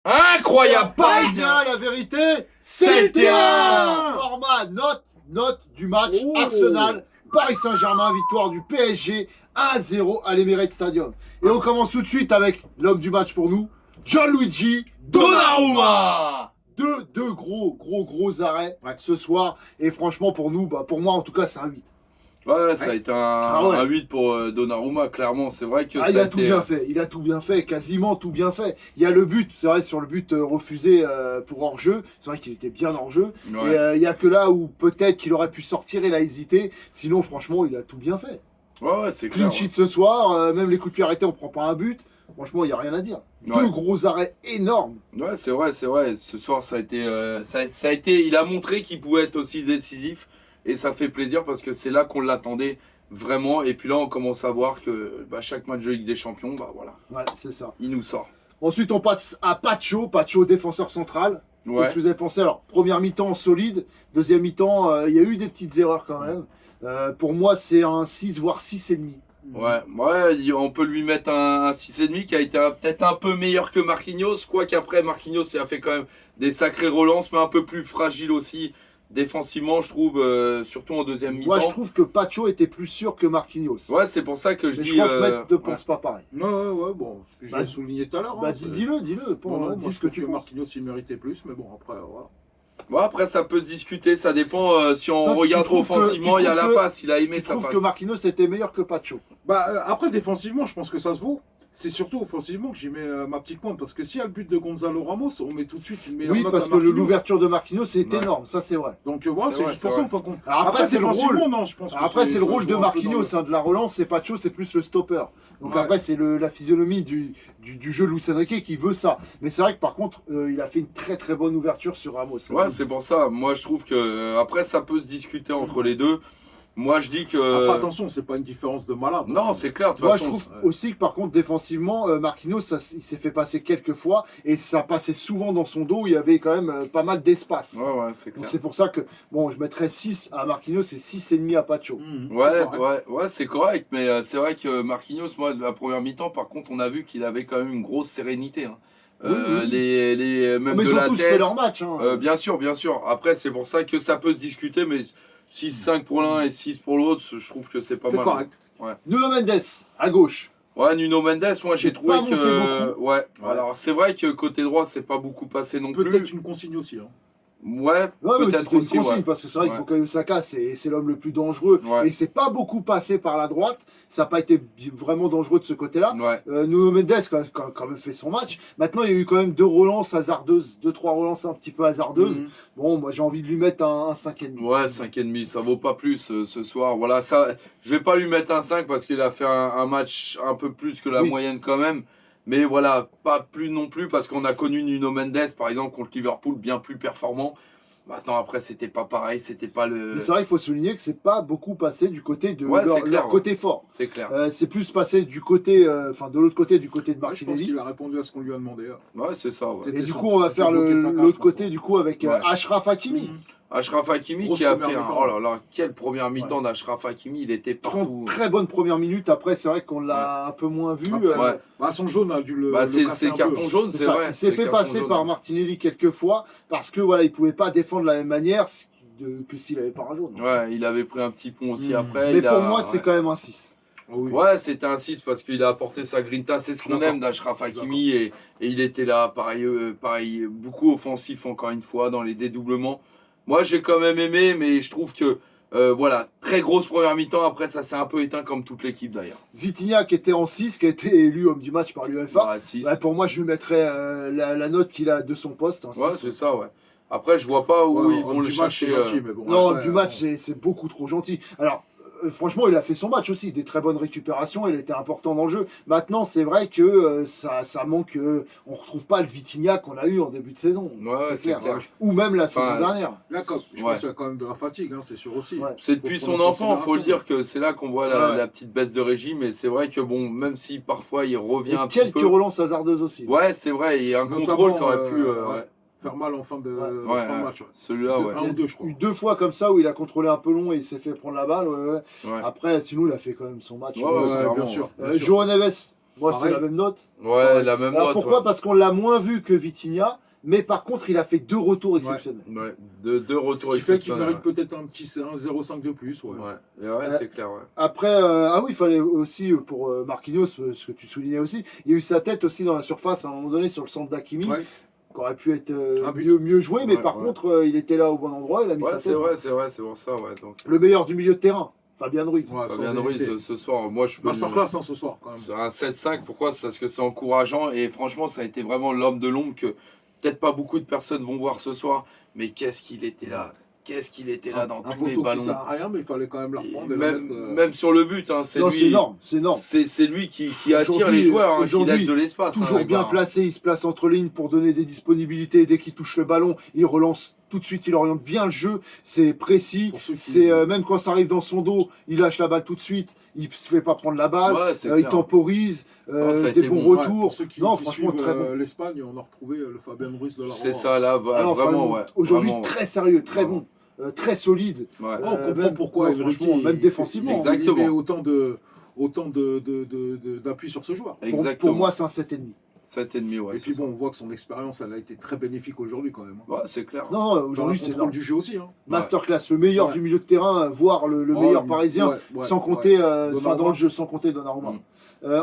Incroyable Parisien, la vérité, c'était un. Format, note du match. Arsenal, Paris Saint-Germain, victoire du PSG 1-0 à l'Emirates Stadium. Et on commence tout de suite avec l'homme du match pour nous, Gianluigi Donnarumma. Deux gros arrêts ce soir. Et franchement, pour nous, pour moi en tout cas, c'est un 8. Ouais, ça a été un 8 pour Donnarumma, clairement. C'est vrai que il a tout bien fait. Il a tout bien fait, quasiment tout bien fait. Il y a le but, c'est vrai, sur le but refusé pour hors-jeu. C'est vrai qu'il était bien hors-jeu. Ouais. Et il y a que là où peut-être qu'il aurait pu sortir, il a hésité. Sinon, franchement, il a tout bien fait. Ouais, c'est clair. Clean sheet ce soir, même les coups de pied arrêtés, on prend pas un but. Franchement, il n'y a rien à dire. Ouais. Deux gros arrêts énormes. Ouais, c'est vrai. Ce soir, ça a été, il a montré qu'il pouvait être aussi décisif. Et ça fait plaisir parce que c'est là qu'on l'attendait vraiment. Et puis là, on commence à voir que chaque match de Ligue des Champions, voilà. Ouais, c'est ça. Il nous sort. Ensuite, on passe à Pacho, défenseur central. Ouais. Qu'est-ce que vous avez pensé? Alors, première mi-temps solide, deuxième mi-temps, il y a eu des petites erreurs quand même. Pour moi, c'est un 6, voire 6,5. Ouais, on peut lui mettre un 6,5 qui a été peut-être un peu meilleur que Marquinhos. Quoique après, Marquinhos, il a fait quand même des sacrées relances, mais un peu plus fragile aussi. Défensivement, je trouve, surtout en deuxième mi-temps. Moi, je trouve que Pacho était plus sûr que Marquinhos. Ouais, c'est pour ça que je Mais dis. je crois que Maître ne pense pas pareil. Ouais, bon, ce que j'ai souligné tout à l'heure. Dis-le. Dis ce que tu penses. Marquinhos, il méritait plus, mais bon, après, voilà. Bon, après, ça peut se discuter, ça dépend. Si on regarde offensivement, il y a la passe, il a aimé sa passe. Je trouve que Marquinhos était meilleur que Pacho. Après, défensivement, je pense que ça se vaut. C'est surtout offensivement que j'y mets ma petite pointe. Parce que s'il y a le but de Gonzalo Ramos, on met tout de suite une meilleure note. Oui, parce que l'ouverture de Marquinhos, c'est énorme. Ça, c'est vrai. Donc voilà, c'est juste pour ça. Après, c'est le rôle. Non, je pense après, c'est le rôle de Marquinhos, de la relance. Et Pacho, c'est plus le stopper. Donc après, c'est la physionomie du jeu de Luis Enrique qui veut ça. Mais c'est vrai que par contre, il a fait une très bonne ouverture sur Ramos. Ouais, c'est pour ça. Moi, je trouve que après, ça peut se discuter entre les deux. Moi, je dis que. Après, attention, c'est pas une différence de malade. Non, c'est clair. Moi, je trouve aussi que par contre, défensivement, Marquinhos, il s'est fait passer quelques fois et ça passait souvent dans son dos. Il y avait quand même pas mal d'espace. Ouais, c'est clair. Donc c'est pour ça que, je mettrais 6 à Marquinhos et 6,5 à Pacho. Ouais, c'est correct. Mais c'est vrai que Marquinhos, moi, la première mi-temps, par contre, on a vu qu'il avait quand même une grosse sérénité. Hein. Oui. Même mais de ils ont la tous tête. fait leur match. Bien sûr. Après, c'est pour ça que ça peut se discuter, mais 6-5 pour l'un et 6 pour l'autre, je trouve que c'est pas mal. C'est correct. Ouais. Nuno Mendes, à gauche. Ouais, Nuno Mendes, moi j'ai trouvé que. Ouais. Alors c'est vrai que côté droit, c'est pas beaucoup passé non plus. Peut-être une consigne aussi. Hein. Ouais, peut-être aussi. Une consigne, parce que c'est vrai que Bukayo Saka, c'est l'homme le plus dangereux. Et c'est pas beaucoup passé par la droite. Ça n'a pas été vraiment dangereux de ce côté-là. Nuno Mendes a quand même fait son match. Maintenant, il y a eu quand même 2 relances hasardeuses, 2-3 relances un petit peu hasardeuses. Bon, moi j'ai envie de lui mettre un 5,5. Ouais, 5,5, ça vaut pas plus ce soir. Voilà, ça, je vais pas lui mettre un 5 parce qu'il a fait un match un peu plus que la moyenne quand même. Mais voilà, pas plus non plus parce qu'on a connu Nuno Mendes, par exemple, contre Liverpool, bien plus performant. Maintenant, après, c'était pas pareil, c'était pas le... Mais c'est vrai, il faut souligner que c'est pas beaucoup passé du côté de leur côté fort. C'est clair. C'est plus passé du côté, de l'autre côté, du côté de Martinelli. Je pense qu'il a répondu à ce qu'on lui a demandé. Ouais, c'est ça. Ouais. Et du coup, on va faire l'autre côté, du coup, avec Achraf Hakimi. Achraf Hakimi qui a fait oh là là, quelle première mi-temps d'Achraf Hakimi, il était partout. Très bonne première minute, après c'est vrai qu'on l'a un peu moins vu. Son jaune a dû le c'est carton jaune, c'est vrai. Il s'est fait passer par Martinelli quelques fois parce que il pouvait pas défendre de la même manière que s'il avait pas un jaune. Ouais, il avait pris un petit pont aussi après. Mais pour moi, c'est quand même un 6. Ouais, c'était un 6 parce qu'il a apporté sa grinta, c'est ce qu'on aime d'Achraf Hakimi et il était là, pareil, beaucoup offensif encore une fois dans les dédoublements. Moi, j'ai quand même aimé, mais je trouve que, très grosse première mi-temps. Après, ça s'est un peu éteint comme toute l'équipe d'ailleurs. Vitinha qui était en 6, qui a été élu homme du match par l'UEFA. Pour moi, je lui mettrais la note qu'il a de son poste. Ouais, c'est ça, ouais. Après, je vois pas où ils vont le chercher. Non, homme du match, c'est beaucoup trop gentil. Alors, franchement, il a fait son match aussi, des très bonnes récupérations, il était important dans le jeu. Maintenant, c'est vrai que ça manque, on retrouve pas le Vitinha qu'on a eu en début de saison. Ouais, c'est clair. Ou même la saison dernière. Là, je pense qu'il y a quand même de la fatigue, c'est sûr aussi. C'est depuis son enfant, il faut le dire que c'est là qu'on voit la petite baisse de régime. Et c'est vrai que même si parfois il revient un petit peu. Quelques relances hasardeuses aussi. Ouais, c'est vrai, il y a un contrôle qui aurait pu. Faire mal en fin de match. Celui-là, ouais. 1 ou 2, je crois. Eu 2 fois comme ça où il a contrôlé un peu long et il s'est fait prendre la balle. Après, sinon, il a fait quand même son match. Bien sûr. João Neves. Moi, c'est Pareil. la même note. Ouais, la même Alors note. pourquoi Ouais. Parce qu'on l'a moins vu que Vitinha, mais par contre, il a fait 2 retours exceptionnels. Ouais, deux retours Ce qui fait qu'il exceptionnels, mérite peut-être un petit 0,5 de plus. Ouais. Ouais, ouais, c'est clair. Ouais. Après, ah oui, il fallait aussi, pour Marquinhos, ce que tu soulignais aussi, il y a eu sa tête aussi dans la surface à un moment donné sur le centre d'Hakimi, Ouais. qui aurait pu être Un but. mieux joué, mais Ouais, par ouais. contre, il était là au bon endroit, il a mis Ouais, sa c'est tête. vrai, c'est pour ça. Ouais. Donc, Le meilleur du milieu de terrain, Fabien Ruiz. Ouais, Fabien sans Ruiz, hésiter. ce soir, moi je peux. Masterclass hein, ce soir quand même. C'est un 7-5, pourquoi? C'est parce que c'est encourageant et franchement, ça a été vraiment l'homme de l'ombre que peut-être pas beaucoup de personnes vont voir ce soir, mais qu'est-ce qu'il était là! Qu'est-ce qu'il était là dans Un tous les poteau qui ballons! sert à rien, mais il fallait quand même la Et reprendre. et la même, mettre, même sur le but, hein, c'est Non, lui. c'est énorme, c'est énorme. C'est lui qui attire Aujourd'hui- les joueurs, hein, qui aujourd'hui, laisse de l'espace. Toujours hein, bien Ibar. placé, il se place entre lignes pour donner des disponibilités. Dès qu'il touche le ballon, il relance tout de suite, il oriente bien le jeu. C'est précis. Pour ceux qui- C'est même quand ça arrive dans son dos, il lâche la balle tout de suite. Il se fait pas prendre la balle. Ouais, c'est Il clair. temporise. Non, ça a des été bons bon. Ouais, retours. pour ceux qui, Non, qui franchement, suivent, très bon. l'Espagne, on a retrouvé le Fabien Ruiz de la C'est Roma. ça, là, Ah non, vraiment, ouais. Aujourd'hui, Vraiment, très sérieux, très Vraiment. bon, très solide. ouais. Oh, on comprend même- pourquoi non, Enrique, franchement, même défensivement. Exactement. il met autant d'appui sur ce joueur. Exactement. Pour moi, c'est un 7,5. 7,5, ouais. Et ce puis bon, soir. on voit que son expérience, elle a été très bénéfique aujourd'hui quand même. Ouais, c'est clair. Non, Dans aujourd'hui, le c'est contrôle énorme. du jeu aussi. Hein. Masterclass, le meilleur Ouais. du milieu de terrain, voire le Oh, meilleur lui- parisien, ouais, sans ouais, compter, ouais. enfin dans Donnarumma. le jeu, sans compter Donnarumma. Mm.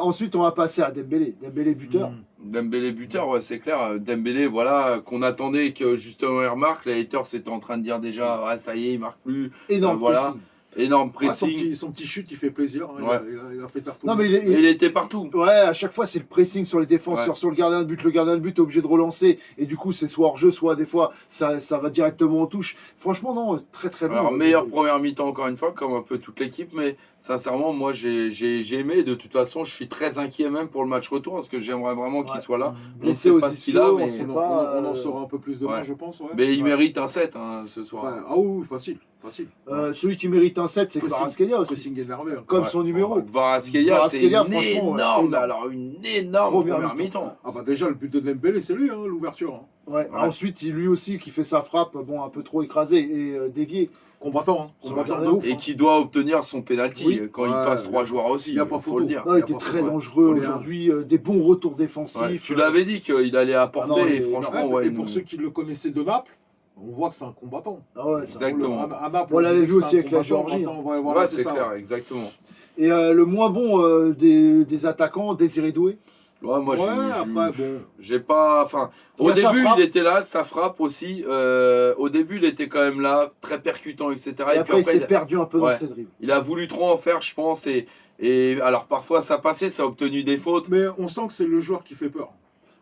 Ensuite, on va passer à Dembélé. Dembélé buteur. Mm. Dembélé buteur, ouais, c'est clair. Dembélé, voilà, qu'on attendait que justement il remarque. Les haters étaient en train de dire déjà, ah, ça y est, il marque plus. Énorme voilà. pressing. Énorme Ouais, pressing. son petit chute, il fait plaisir. Hein. Ouais. Il a fait tartiner. Non, mais Il était partout. ouais, à chaque fois, c'est le pressing sur les défenseurs, Ouais. sur le gardien de but. Le gardien de but est obligé de relancer. Et du coup, c'est soit hors jeu, soit des fois, ça va directement en touche. Franchement, non, très très bon. Alors, meilleure première mi-temps, encore une fois, comme un peu toute l'équipe, mais sincèrement, moi j'ai aimé. De toute façon, je suis très inquiet même pour le match retour, parce que j'aimerais vraiment qu'il Ouais. soit là. Mm. On Blessé sait aux pas ce qu'il a, ischios, mais, on sait On, pas, on en saura un peu plus demain, ouais. je pense. Ouais. mais il Ouais. mérite un 7 hein, ce Ouais. soir. Ah oui, facile. Facile. Celui qui mérite un 7, c'est Pressing. Kvaratskhelia aussi. Pressing énervé. Hein. Comme Ouais. son numéro. Kvaratskhelia, c'est Kvaratskhelia, une franchement, ouais, énorme, énorme. alors une énorme Première première mi-temps. mi-temps. Ah bah déjà, le but de Dembélé, c'est lui, hein, l'ouverture. Hein. Ouais. Ouais. Ensuite, lui aussi qui fait sa frappe, bon, un peu trop écrasée et déviée. Combattant, hein. Sur Combattant le de ouf. Et hein. qui doit obtenir son penalty Oui. quand il Ouais, passe 3 ouais. joueurs aussi, Il y a pas faut photo. le dire. Non, il y a était pas très photo. dangereux Faut les aujourd'hui, des bons retours défensifs. Ouais, tu l'avais dit qu'il allait apporter, Ah non, et il est franchement, Ouais, ouais, et pour ceux qui le connaissaient de Naples, on voit que c'est un combattant. Ah ouais, ça Exactement. À Naples, On l'avait disait vu que aussi c'était un avec la combattant, Géorgie, maintenant, ouais, ouais, voilà, c'est ça. clair, exactement. Et le moins bon des attaquants, Désiré Doué. Ouais, moi, Ouais, après, bon. j'ai pas. Enfin, Il y au a sa début, frappe. il était là, sa frappe aussi. Au début, il était quand même là, très percutant, etc. Et après, il s'est il, perdu un peu dans ouais. ses dribbles. il a voulu trop en faire, je pense. Et alors, parfois, ça passait, ça a obtenu des fautes. Mais on sent que c'est le joueur qui fait peur.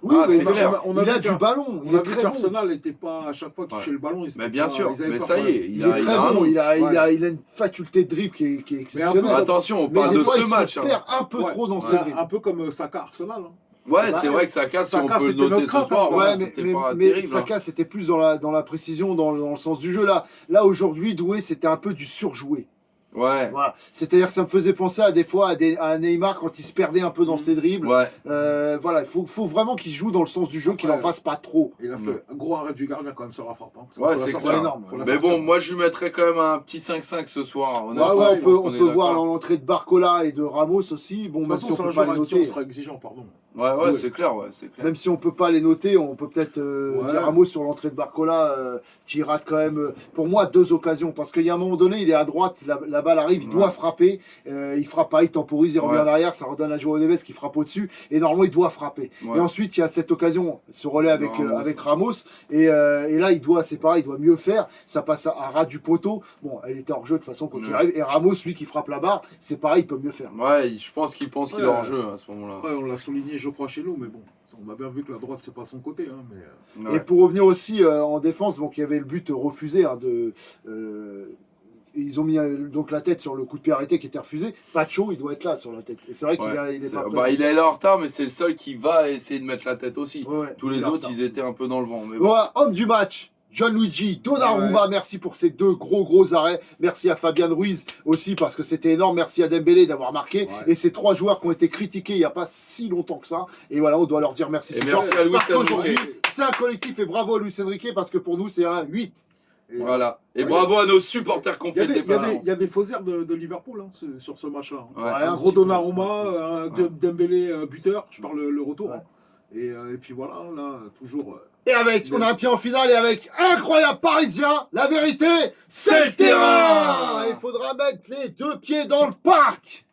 Oui, Ah, mais c'est clair. On a il a vu du qu'un- ballon. Il On a est vu très bon. qu'Arsenal n'était pas à chaque fois qu'il touchait le ballon. Mais bien sûr, ils avaient mais peur ça quand y est, même. Il est très a un bon. nom. Il a Ouais. une faculté de dribble qui est Mais un peu exceptionnelle. Attention, on Mais parle des de fois, ce il match. se hein. perd un peu Ouais. trop dans ses Ouais, dribbles. un peu comme Saka Arsenal. Hein. Ouais, Bah, c'est vrai que Saka, si on Saka, peut le c'était noter notre ce crainte, soir, hein. voilà, Ouais, c'était pas mais terrible. hein. Saka, c'était plus dans la précision, dans le sens du jeu. Là aujourd'hui, Doué, c'était un peu du surjoué. Ouais, Voilà. C'est-à-dire que ça me faisait penser à des fois à Neymar quand il se perdait un peu dans ses dribbles. ouais. Voilà, il faut vraiment qu'il joue dans le sens du jeu, qu'il en Après, fasse pas trop. Il a fait un gros arrêt du gardien quand même sur la frappe. Hein. Ouais, Faut la c'est sortir. clair. énorme. Faut la Mais sortir. bon, moi je lui mettrais quand même un petit 5-5 ce soir. Ouais, honnêtement, on je peut, pense qu'on on est peut voir d'accord. l'entrée de Barcola et de Ramos aussi. Bon, De même toute si façon, on c'est un peut pas joueur les avec qui on noter. sera exigeant, pardon. Ouais, Ouais. c'est clair, ouais, c'est clair. Même si on peut pas les noter, on peut peut-être Ouais. dire un mot sur l'entrée de Barcola, qui rate quand même, pour moi, 2 occasions. Parce qu'il y a un moment donné, il est à droite, la balle arrive, il Ouais. doit frapper. Il frappe pas, il temporise, il revient Ouais. en arrière, ça redonne à Joao Neves qui frappe au-dessus. Et normalement, il doit frapper. Ouais. Et ensuite, il y a cette occasion, ce relais avec Ramos. avec Ramos. Et là, c'est pareil, il doit mieux faire. Ça passe à ras du poteau. Bon, elle était hors jeu de toute façon quand il Ouais. arrive. Et Ramos, lui, qui frappe la barre, c'est pareil, il peut mieux faire. Ouais, je pense qu'il pense qu'il est Ouais. en jeu à ce moment-là. Après, on l'a souligné, je crois, chez nous, mais bon, on a bien vu que la droite, c'est pas son côté. Hein, mais... Ouais. Et pour revenir aussi en défense, donc il y avait le but refusé hein, ils ont mis donc la tête sur le coup de pied arrêté qui était refusé. Pacho, il doit être là sur la tête. Et c'est vrai qu'il Ouais, il est c'est- pas bah, il est là en retard, mais c'est le seul qui va essayer de mettre la tête aussi. Ouais, ouais, Tous les il est en autres, retard. ils étaient un peu dans le vent. Mais bon. Voilà, homme du match. Gianluigi Donnarumma, merci pour ces 2 gros arrêts. Merci à Fabien Ruiz aussi parce que c'était énorme. Merci à Dembélé d'avoir marqué. Ouais. Et ces 3 joueurs qui ont été critiqués il n'y a pas si longtemps que ça. Et voilà, on doit leur dire merci. Et ce merci soir. à Luis Parce qu'aujourd'hui, Enrique. c'est un collectif et bravo à Luis Enrique parce que pour nous, c'est un 8. Voilà. Et bravo à nos supporters qu'on fait le déplacement. Il y a des faux airs de Liverpool sur ce match-là. Un gros Donnarumma, Dembélé buteur, je parle le retour. Et puis voilà, là, toujours... Et on a un pied en finale et avec incroyable parisien, la vérité, c'est le terrain. Il faudra mettre les 2 pieds dans le parc.